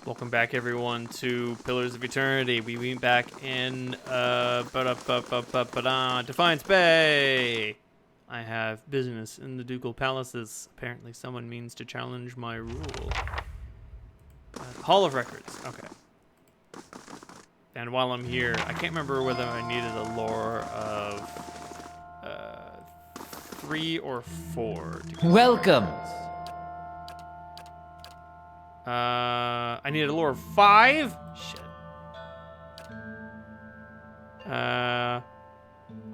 Welcome back, everyone, to Pillars of Eternity. We meet back in Defiance Bay. I have business in the Ducal Palaces. Apparently, someone means to challenge my rule. Hall of Records. Okay. And while I'm here, I can't remember whether I needed a lore of 3 or 4. Welcome. I need a lore of 5? Shit.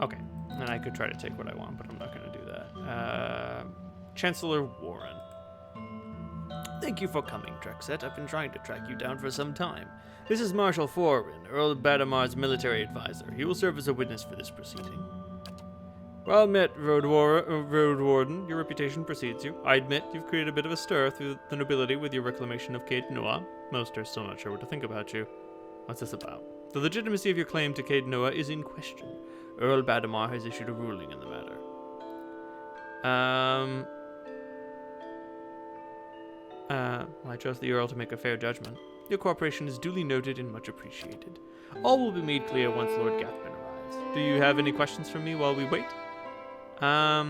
Okay. Then I could try to take what I want, but I'm not going to do that. Chancellor Warren. Thank you for coming, Drexet. I've been trying to track you down for some time. This is Marshal Forwin, Earl Badamar's military advisor. He will serve as a witness for this proceeding. Well met, Road Warden. Your reputation precedes you. I admit you've created a bit of a stir through the nobility with your reclamation of Caed Nua. Most are still not sure what to think about you. What's this about? The legitimacy of your claim to Caed Nua is in question. Earl Badamar has issued a ruling in the matter. I trust the Earl to make a fair judgment. Your cooperation is duly noted and much appreciated. All will be made clear once Lord Gathman arrives. Do you have any questions for me while we wait? Tell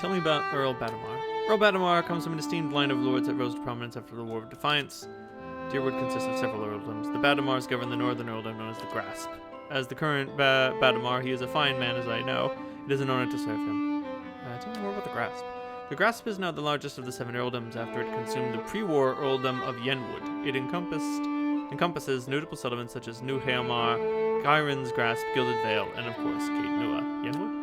me about Earl Badamar. Earl Badamar comes from an esteemed line of lords that rose to prominence after the War of Defiance. Deerwood consists of several earldoms. The Badamars govern the northern earldom known as the Grasp. As the current Badamar, he is a fine man, as I know. It is an honor to serve him. Tell me more about the Grasp. The Grasp is now the largest of the 7 earldoms after it consumed the pre-war earldom of Yenwood. It encompasses notable settlements such as New Haomar, Gyron's Grasp, Gilded Vale, and of course, Caed Nua. Yenwood?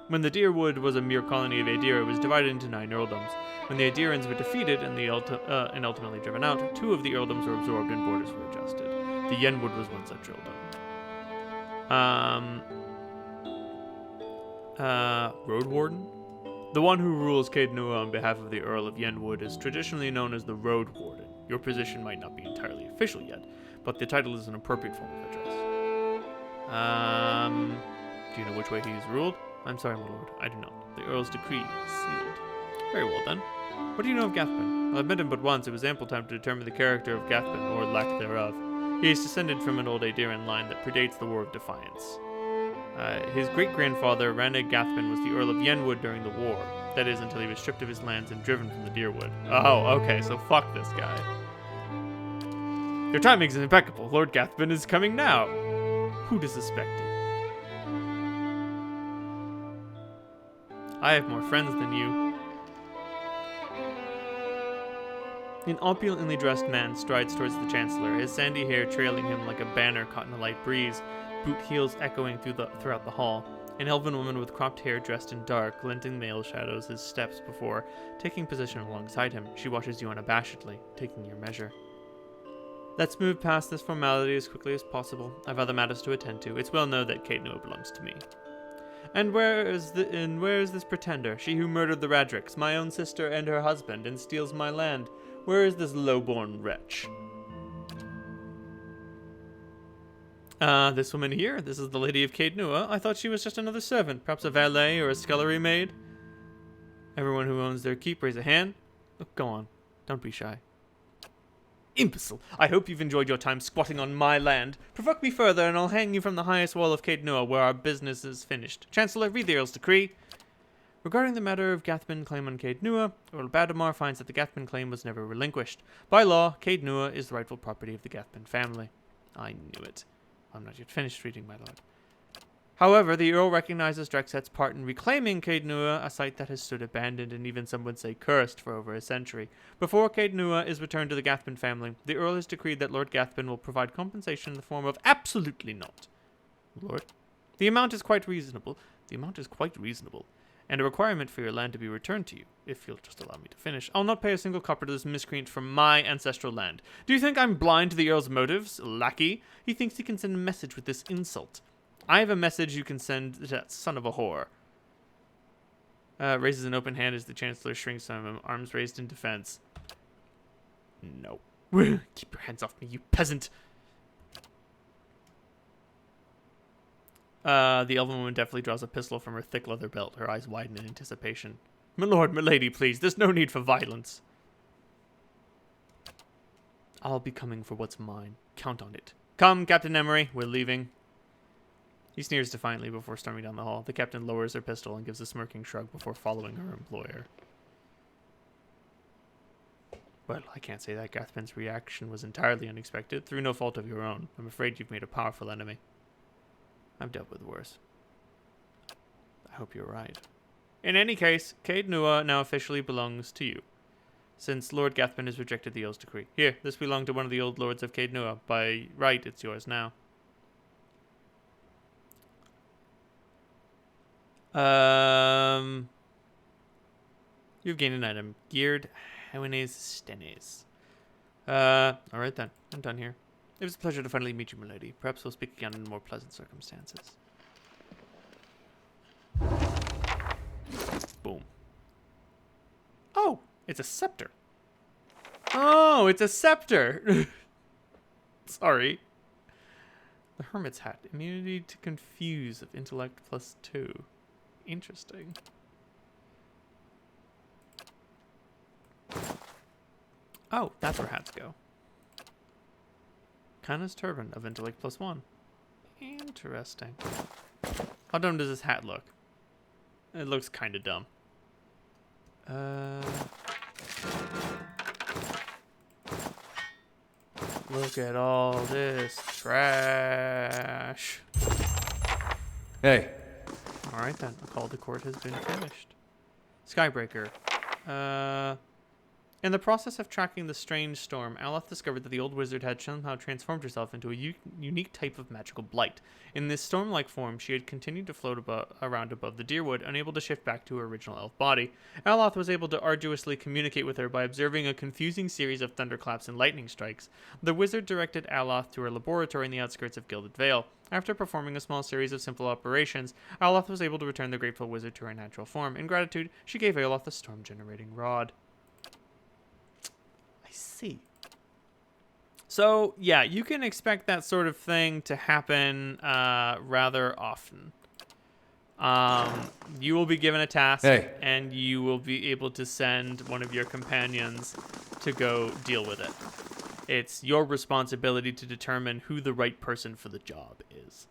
When the Deerwood was a mere colony of Aedir, it was divided into 9 earldoms. When the Aedirans were defeated and ultimately driven out, 2 of the earldoms were absorbed and borders were adjusted. The Yenwood was one such earldom. Road Warden? The one who rules Caed Nua on behalf of the Earl of Yenwood is traditionally known as the Road Warden. Your position might not be entirely official yet, but the title is an appropriate form of address. Do you know which way he is ruled? I'm sorry, my lord, I do not. The Earl's decree is sealed. Very well, then. What do you know of Gathman? Well, I've met him but once. It was ample time to determine the character of Gathman, or lack thereof. He is descended from an old Aediran line that predates the War of Defiance. His great-grandfather, Rannig Gathman, was the Earl of Yenwood during the war. That is, until he was stripped of his lands and driven from the Deerwood. Oh, okay, so fuck this guy. Your timing is impeccable. Lord Gathman is coming now. Who'd have suspected? I have more friends than you. An opulently dressed man strides towards the Chancellor, his sandy hair trailing him like a banner caught in a light breeze, boot heels echoing throughout the hall. An elven woman with cropped hair dressed in dark, glinting mail shadows his steps before taking position alongside him. She watches you unabashedly, taking your measure. Let's move past this formality as quickly as possible. I've other matters to attend to. It's well known that Caed Nua belongs to me. And where is this pretender? She who murdered the Radricks, my own sister and her husband, and steals my land. Where is this low-born wretch? This woman here. This is the Lady of Caed Nua. I thought she was just another servant, perhaps a valet or a scullery maid. Everyone who owns their keep, raise a hand. Oh, go on. Don't be shy. Imbecile! I hope you've enjoyed your time squatting on my land. Provoke me further, and I'll hang you from the highest wall of Caed Nua, where our business is finished. Chancellor, read the Earl's decree. Regarding the matter of Gathman claim on Caed Nua, Earl Badamar finds that the Gathman claim was never relinquished. By law, Caed Nua is the rightful property of the Gathman family. I knew it. I'm not yet finished reading, my lord. However, the Earl recognizes Drexet's part in reclaiming Caed Nua, a site that has stood abandoned and even some would say cursed for over a century. Before Caed Nua is returned to the Gathman family, the Earl has decreed that Lord Gathman will provide compensation in the form of absolutely not. Lord? The amount is quite reasonable. And a requirement for your land to be returned to you, if you'll just allow me to finish. I'll not pay a single copper to this miscreant from my ancestral land. Do you think I'm blind to the Earl's motives, lackey? He thinks he can send a message with this insult. I have a message you can send to that son of a whore. Raises an open hand as the Chancellor shrinks on him, arms raised in defense. No. Keep your hands off me, you peasant! The elven woman deftly draws a pistol from her thick leather belt, her eyes widen in anticipation. My lord, my lady, please, there's no need for violence. I'll be coming for what's mine. Count on it. Come, Captain Emery. We're leaving. He sneers defiantly before storming down the hall. The captain lowers her pistol and gives a smirking shrug before following her employer. Well, I can't say that Gathman's reaction was entirely unexpected, through no fault of your own. I'm afraid you've made a powerful enemy. I've dealt with worse. I hope you're right. In any case, Caed Nua now officially belongs to you, since Lord Gathman has rejected the Oath's decree. Here, this belonged to one of the old lords of Caed Nua. By right, it's yours now. You've gained an item. Geared Hawines Stenes. Alright then. I'm done here. It was a pleasure to finally meet you, milady. Perhaps we'll speak again in more pleasant circumstances. Boom. Oh! It's a scepter. Oh, it's a scepter! Sorry. The Hermit's Hat. Immunity to confuse of intellect +2. Interesting. Oh, that's where hats go. Kana's turban of intellect +1. Interesting. How dumb does this hat look? It looks kind of dumb. Look at all this trash. Hey. Alright then, a call to court has been finished. Skybreaker. In the process of tracking the strange storm, Aloth discovered that the old wizard had somehow transformed herself into a unique type of magical blight. In this storm-like form, she had continued to float around above the Deerwood, unable to shift back to her original elf body. Aloth was able to arduously communicate with her by observing a confusing series of thunderclaps and lightning strikes. The wizard directed Aloth to her laboratory in the outskirts of Gilded Vale. After performing a small series of simple operations, Aloth was able to return the grateful wizard to her natural form. In gratitude, she gave Aloth a storm-generating rod. See. So, yeah, you can expect that sort of thing to happen rather often. You will be given a task, and you will be able to send one of your companions to go deal with it. It's your responsibility to determine who the right person for the job is.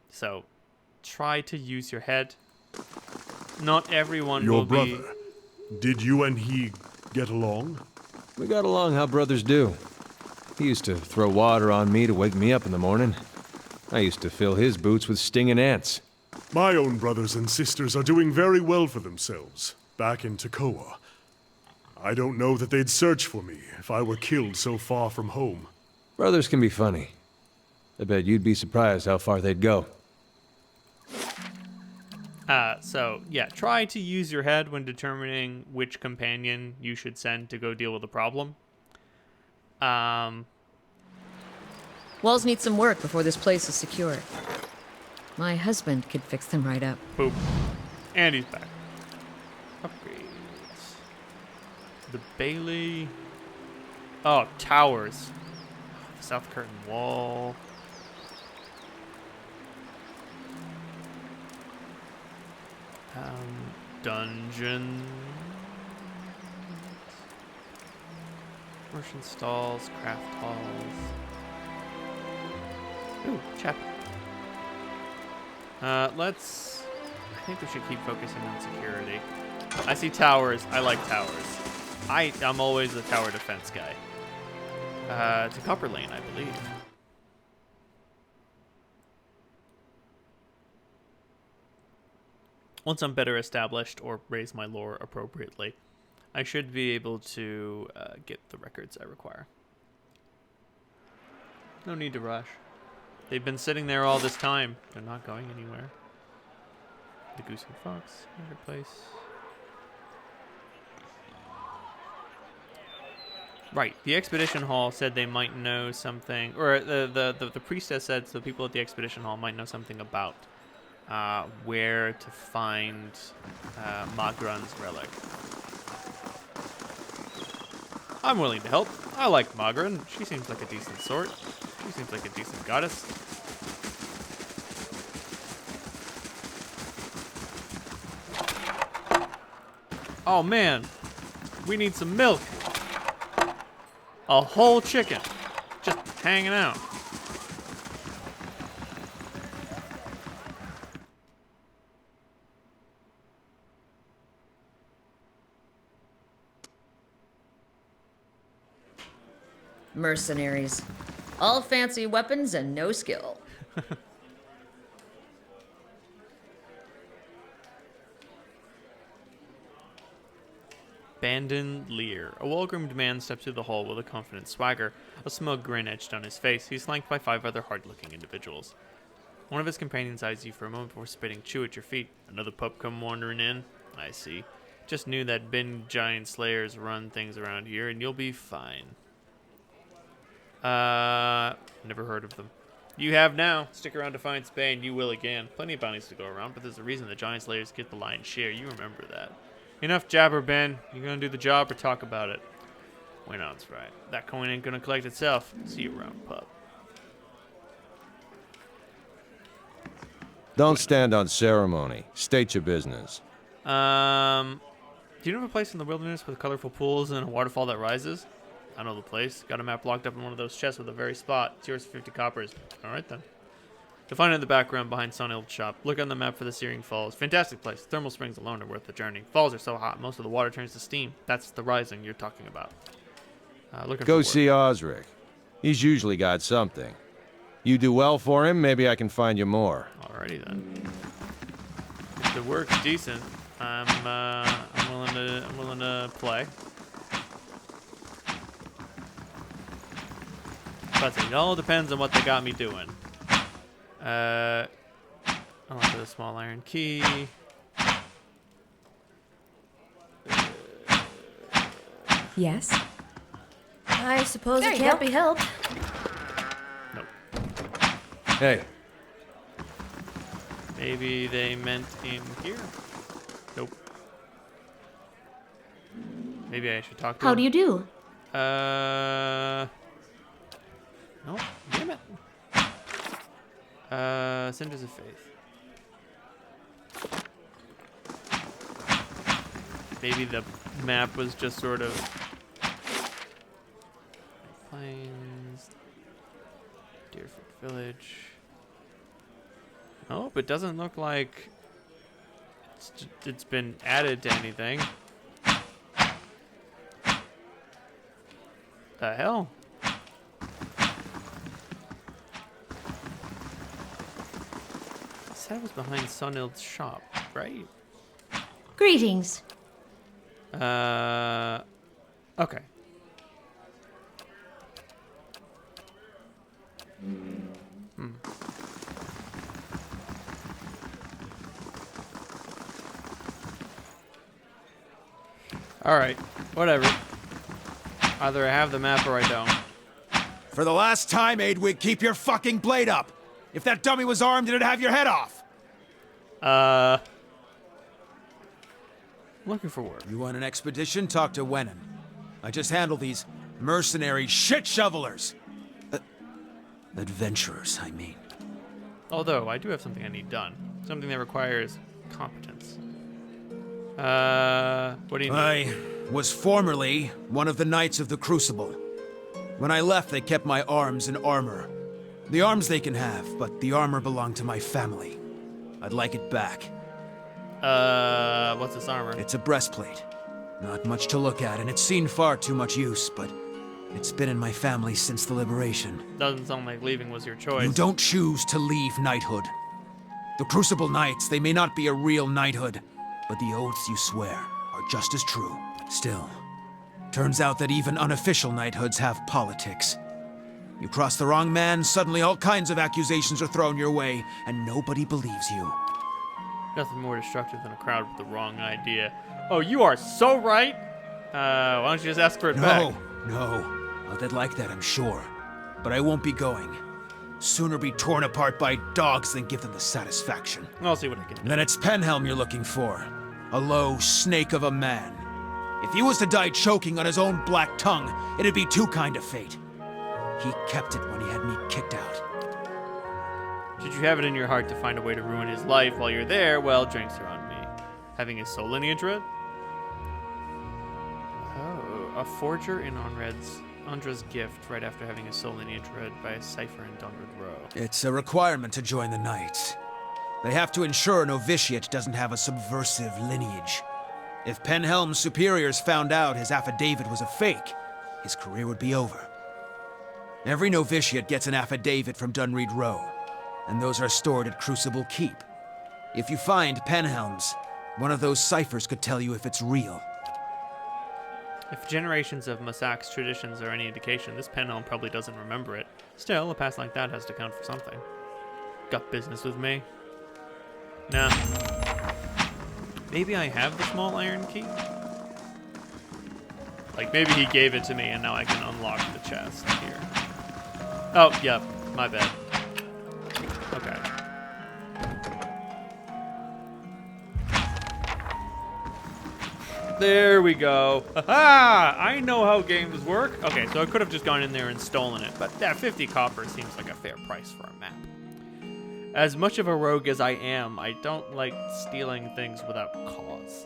So, try to use your head. Not everyone will be... Your brother, did you and he get along? We got along how brothers do. He used to throw water on me to wake me up in the morning. I used to fill his boots with stinging ants. My own brothers and sisters are doing very well for themselves, back in Tekoa. I don't know that they'd search for me if I were killed so far from home. Brothers can be funny. I bet you'd be surprised how far they'd go. So, yeah, try to use your head when determining which companion you should send to go deal with the problem. Walls need some work before this place is secure. My husband could fix them right up. Boop. And he's back. Upgrades. The Bailey. Oh, towers. The South Curtain Wall. Dungeon. Merchant stalls, craft halls. Ooh, chapel. I think we should keep focusing on security. I see towers. I like towers. I'm always the tower defense guy. To Copper Lane, I believe. Once I'm better established or raise my lore appropriately, I should be able to get the records I require. No need to rush. They've been sitting there all this time. They're not going anywhere. The Goose and Fox, Marketplace. Right, the Expedition Hall said they might know something, or the priestess said so people at the Expedition Hall might know something about where to find Magran's relic. I'm willing to help. I like Magran. She seems like a decent sort. She seems like a decent goddess. Oh man, we need some milk. A whole chicken. Just hanging out. Mercenaries. All fancy weapons and no skill. Bandolier. A well-groomed man steps through the hall with a confident swagger, a smug grin etched on his face. He's flanked by 5 other hard-looking individuals. One of his companions eyes you for a moment before spitting chew at your feet. Another pup come wandering in. I see. Just knew that bin giant slayers run things around here, and you'll be fine. Never heard of them. You have now. Stick around to find Spay, and you will again. Plenty of bounties to go around, but there's a reason the giant slayers get the lion's share. You remember that. Enough jabber, Ben. You gonna do the job or talk about it? Wennon's right. That coin ain't gonna collect itself. See you around, pup. Don't stand on ceremony. State your business. Do you know of a place in the wilderness with colorful pools and a waterfall that rises? I know the place. Got a map locked up in one of those chests with the very spot. It's yours for 50 coppers. All right, then. You'll find it in the background behind Sunhill's shop. Look on the map for the Searing Falls. Fantastic place. Thermal springs alone are worth the journey. Falls are so hot, most of the water turns to steam. That's the rising you're talking about. Go see Osric. He's usually got something. You do well for him, maybe I can find you more. Alrighty then. If the work's decent, I'm willing to play. But it all depends on what they got me doing. I want the small iron key. Yes? I suppose There it you can't go. be helped. Nope. Hey, Maybe they meant in here. Nope. Maybe I should talk to How him. do you do? No, damn it. Cinders of Faith. Maybe the map was just sort of Plains, Deerfoot Village. Nope, it doesn't look like it's been added to anything. The hell? That was behind Sunhill's shop, right? Greetings. Okay. Alright, whatever. Either I have the map or I don't. For the last time, Aidwig, keep your fucking blade up! If that dummy was armed, it'd have your head off! Looking for work. You want an expedition? Talk to Wennin. I just handle these mercenary shit shovelers. Adventurers, I mean. Although, I do have something I need done. Something that requires competence. What do you need? I was formerly one of the Knights of the Crucible. When I left, they kept my arms and armor. The arms they can have, but the armor belonged to my family. I'd like it back. What's this armor? It's a breastplate. Not much to look at, and it's seen far too much use, but it's been in my family since the liberation. Doesn't sound like leaving was your choice. You don't choose to leave knighthood. The Crucible Knights, they may not be a real knighthood, but the oaths you swear are just as true. Still, turns out that even unofficial knighthoods have politics. You cross the wrong man, suddenly all kinds of accusations are thrown your way, and nobody believes you. Nothing more destructive than a crowd with the wrong idea. Oh, you are so right! Why don't you just ask for it back? No. Oh, they'd like that, I'm sure. But I won't be going. Sooner be torn apart by dogs than give them the satisfaction. I'll see what I can do. Then it's Penhelm you're looking for. A low snake of a man. If he was to die choking on his own black tongue, it'd be too kind of fate. He kept it when he had me kicked out. Should you have it in your heart to find a way to ruin his life while you're there, well, drinks are on me. Having his soul lineage read? Oh, a forger in Onred's Andra's gift right after having his soul lineage read by a cipher in Dunwood Row. It's a requirement to join the Knights. They have to ensure a novitiate doesn't have a subversive lineage. If Penhelm's superiors found out his affidavit was a fake, his career would be over. Every novitiate gets an affidavit from Dunreed Row, and those are stored at Crucible Keep. If you find Penhelm's, one of those ciphers could tell you if it's real. If generations of Masak's traditions are any indication, this Penhelm probably doesn't remember it. Still, a past like that has to count for something. Got business with me? Nah. Maybe I have the small iron key? Like, maybe he gave it to me and now I can unlock the chest here. Oh, yep. My bad. Okay. There we go. Ha! I know how games work. Okay, so I could have just gone in there and stolen it, but that 50 copper seems like a fair price for a map. As much of a rogue as I am, I don't like stealing things without cause.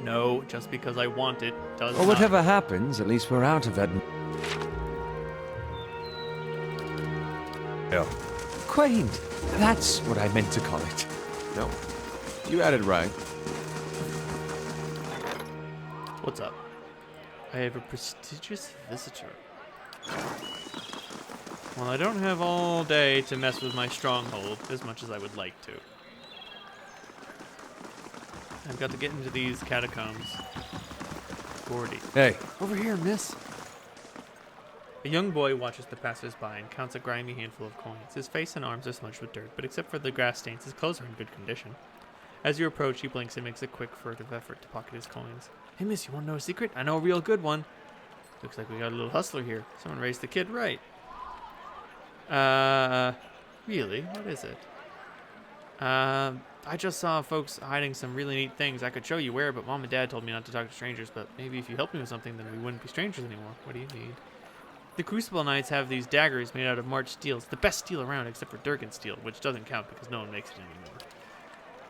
No, just because I want it does Well, not. whatever happens, at least we're out of that. Yeah. Quaint. That's what I meant to call it. No, you had it right. What's up? I have a prestigious visitor. Well, I don't have all day to mess with my stronghold as much as I would like to. I've got to get into these catacombs. Gordy. Hey, Over here, miss. A young boy watches the passers-by and counts a grimy handful of coins. His face and arms are smudged with dirt, but except for the grass stains, his clothes are in good condition. As you approach, he blinks and makes a quick, furtive effort to pocket his coins. Hey, miss, you want to know a secret? I know a real good one. Looks like we got a little hustler here. Someone raised the kid right. Really? What is it? I just saw folks hiding some really neat things. I could show you where, but Mom and Dad told me not to talk to strangers. But maybe if you helped me with something, then we wouldn't be strangers anymore. What do you need? The Crucible Knights have these daggers made out of March steel. It's the best steel around, except for Durgan steel, which doesn't count because no one makes it anymore.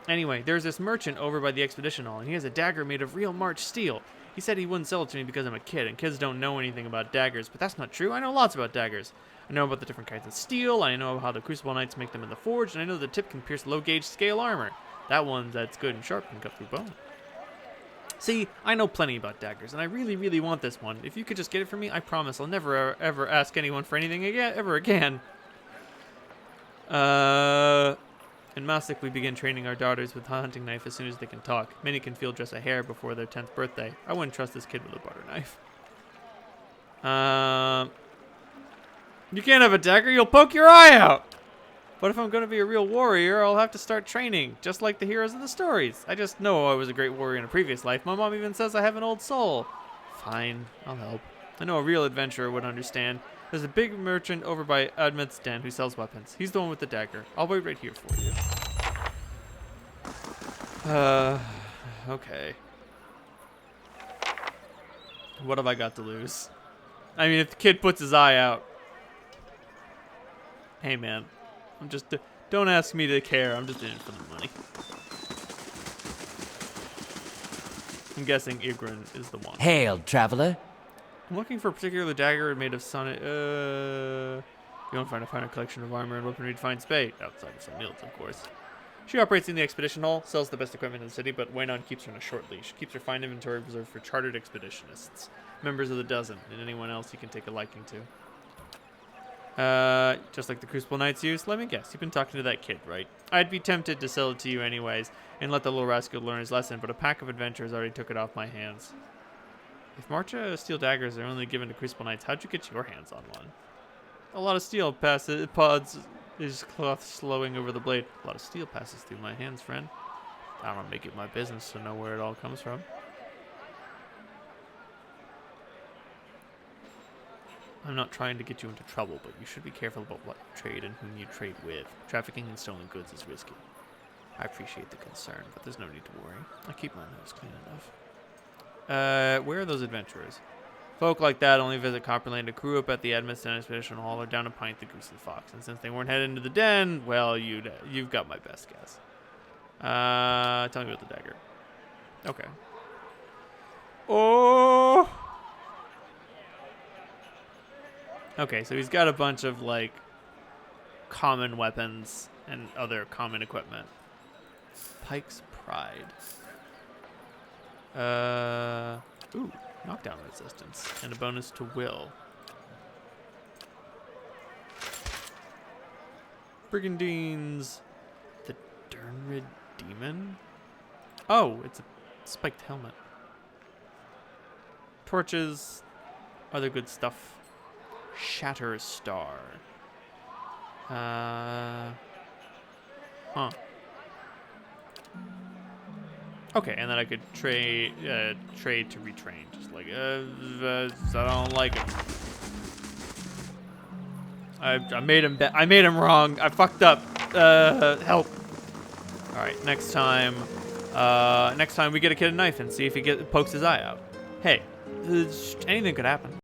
Anyway, there's this merchant over by the Expedition Hall, and he has a dagger made of real March steel. He said he wouldn't sell it to me because I'm a kid, and kids don't know anything about daggers, but that's not true. I know lots about daggers. I know about the different kinds of steel, I know how the Crucible Knights make them in the forge, and I know the tip can pierce low-gauge scale armor. That one that's good and sharp can cut through bone. See, I know plenty about daggers, and I really, really want this one. If you could just get it for me, I promise I'll never, ever ask anyone for anything again, ever again. In Masik, we begin training our daughters with a hunting knife as soon as they can talk. Many can field dress a hare before their 10th birthday. I wouldn't trust this kid with a butter knife. You can't have a dagger, you'll poke your eye out! But if I'm going to be a real warrior, I'll have to start training, just like the heroes in the stories. I just know I was a great warrior in a previous life. My mom even says I have an old soul. Fine, I'll help. I know a real adventurer would understand. There's a big merchant over by Admet's den who sells weapons. He's the one with the dagger. I'll wait right here for you. Okay. What have I got to lose? I mean, if the kid puts his eye out. Hey, man. I'm just... Don't ask me to care. I'm just in it for the money. I'm guessing Igrin is the one. Hail, traveler. I'm looking for a particular dagger made of sun. You won't find a collection of armor and weaponry to find Spade, outside of some mills, of course. She operates in the Expedition Hall, sells the best equipment in the city, but Wennin keeps her on a short leash. Keeps her fine inventory reserved for chartered expeditionists, members of the Dozen, and anyone else you can take a liking to. Just like the Crucible Knights use, let me guess, you've been talking to that kid, right? I'd be tempted to sell it to you anyways, and let the little rascal learn his lesson, but a pack of adventurers already took it off my hands. If Marcha steel daggers are only given to Crucible Knights, how'd you get your hands on one? A lot of steel pods is cloth slowing over the blade. A lot of steel passes through my hands, friend. I don't make it my business to know where it all comes from. I'm not trying to get you into trouble, but you should be careful about what you trade and whom you trade with. Trafficking in stolen goods is risky. I appreciate the concern, but there's no need to worry. I keep my nose clean enough. Where are those adventurers? Folk like that only visit Copperland to crew up at the Edmonton Expedition Hall or down to Pint the Goose and Fox. And since they weren't headed into the den, well, you've got my best guess. Tell me about the dagger. Okay. Oh! Okay, so he's got a bunch of, like, common weapons and other common equipment. Pike's Pride. Ooh, knockdown resistance and a bonus to will. Brigandines. The Dernrid Demon? Oh, it's a spiked helmet. Torches. Other good stuff. Shatter Star. Huh. Okay, and then I could trade to retrain. Just like, I don't like it. I made him. I made him wrong. I fucked up. Help. All right, next time. Next time we get a kid a knife and see if he pokes his eye out. Hey, anything could happen.